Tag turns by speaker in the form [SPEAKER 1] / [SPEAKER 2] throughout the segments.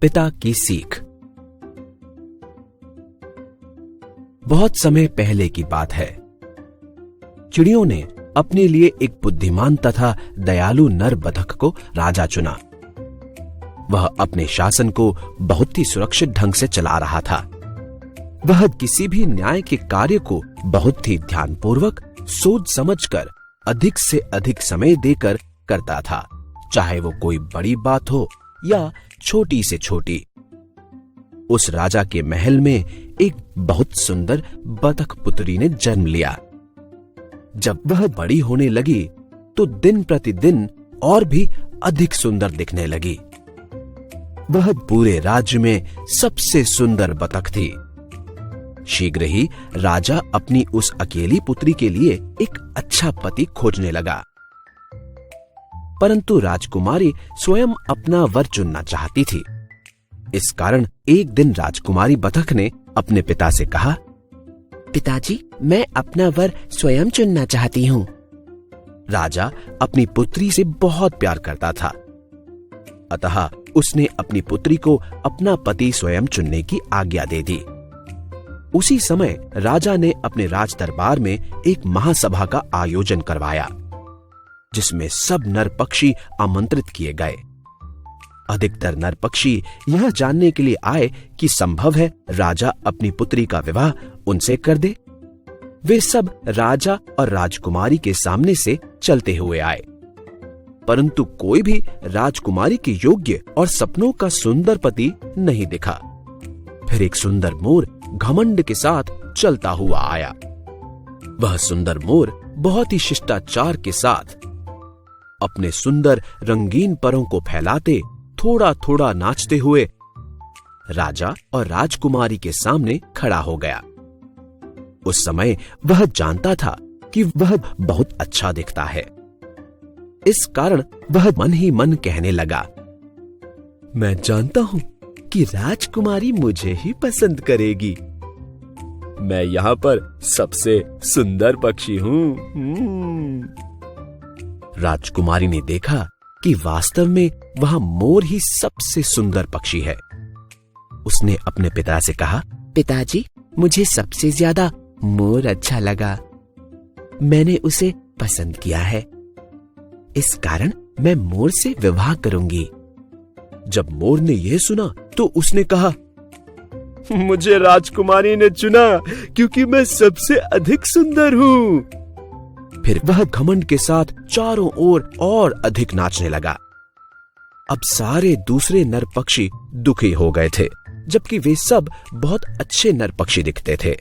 [SPEAKER 1] पिता की सीख। बहुत समय पहले की बात है। चिड़ियों ने अपने लिए एक बुद्धिमान तथा दयालु नर बतख को राजा चुना। वह अपने शासन को बहुत ही सुरक्षित ढंग से चला रहा था। वह किसी भी न्याय के कार्य को बहुत ही ध्यानपूर्वक सोच समझकर अधिक से अधिक समय देकर करता था, चाहे वो कोई बड़ी बात हो या छोटी से छोटी। उस राजा के महल में एक बहुत सुंदर बतख पुत्री ने जन्म लिया। जब वह बड़ी होने लगी तो दिन प्रतिदिन और भी अधिक सुंदर दिखने लगी। वह पूरे राज्य में सबसे सुंदर बतख थी। शीघ्र ही राजा अपनी उस अकेली पुत्री के लिए एक अच्छा पति खोजने लगा। परंतु राजकुमारी स्वयं अपना वर चुनना चाहती थी। इस कारण एक दिन राजकुमारी बतख ने अपने पिता से कहा,
[SPEAKER 2] पिताजी, मैं अपना वर स्वयं चुनना चाहती हूँ।
[SPEAKER 1] राजा अपनी पुत्री से बहुत प्यार करता था, अतः उसने अपनी पुत्री को अपना पति स्वयं चुनने की आज्ञा दे दी। उसी समय राजा ने अपने राज दरबार में एक महासभा का आयोजन करवाया, जिसमें सब नर पक्षी आमंत्रित किए गए। अधिकतर नर पक्षी यह जानने के लिए आए कि संभव है राजा अपनी पुत्री का विवाह उनसे कर दे। वे सब राजा और राजकुमारी के सामने से चलते हुए आए, परंतु कोई भी राजकुमारी के योग्य और सपनों का सुंदर पति नहीं दिखा। फिर एक सुंदर मोर घमंड के साथ चलता हुआ आया। वह सुंदर मोर बहुत ही शिष्टाचार के साथ अपने सुंदर रंगीन परों को फैलाते थोड़ा थोड़ा नाचते हुए राजा और राजकुमारी के सामने खड़ा हो गया। उस समय वह जानता था कि वह बहुत अच्छा दिखता है। इस कारण वह मन ही मन कहने लगा, मैं जानता हूं कि राजकुमारी मुझे ही पसंद करेगी। मैं यहां पर सबसे सुंदर पक्षी हूं। राजकुमारी ने देखा कि वास्तव में वह मोर ही सबसे सुंदर पक्षी है। उसने अपने पिता से कहा,
[SPEAKER 2] पिताजी, मुझे सबसे ज्यादा मोर अच्छा लगा। मैंने उसे पसंद किया है। इस कारण मैं मोर से विवाह करूंगी।
[SPEAKER 1] जब मोर ने यह सुना तो उसने कहा, मुझे राजकुमारी ने चुना क्योंकि मैं सबसे अधिक सुंदर हूं। फिर वह घमंड के साथ चारों ओर और अधिक नाचने लगा। अब सारे दूसरे नर पक्षी दुखी हो गए थे, जबकि वे सब बहुत अच्छे नर पक्षी दिखते थे,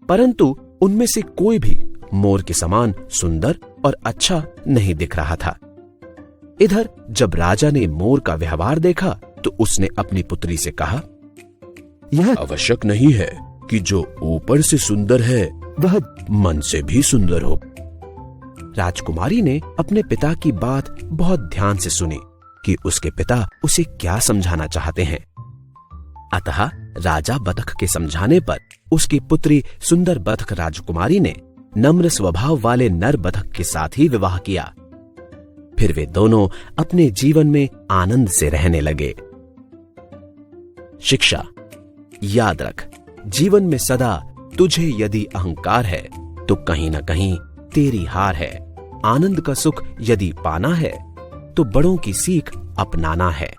[SPEAKER 1] परंतु उनमें से कोई भी मोर के समान सुंदर और अच्छा नहीं दिख रहा था। इधर जब राजा ने मोर का व्यवहार देखा तो उसने अपनी पुत्री से कहा, यह आवश्यक नहीं है कि जो ऊपर से सुंदर है वह मन से भी सुंदर हो। राजकुमारी ने अपने पिता की बात बहुत ध्यान से सुनी कि उसके पिता उसे क्या समझाना चाहते हैं। अतः राजा बतख के समझाने पर उसकी पुत्री सुंदर बतख राजकुमारी ने नम्र स्वभाव वाले नर बतख के साथ ही विवाह किया। फिर वे दोनों अपने जीवन में आनंद से रहने लगे। शिक्षा: याद रख, जीवन में सदा तुझे यदि अहंकार है तो कहीं न कहीं तेरी हार है। आनंद का सुख यदि पाना है तो बड़ों की सीख अपनाना है।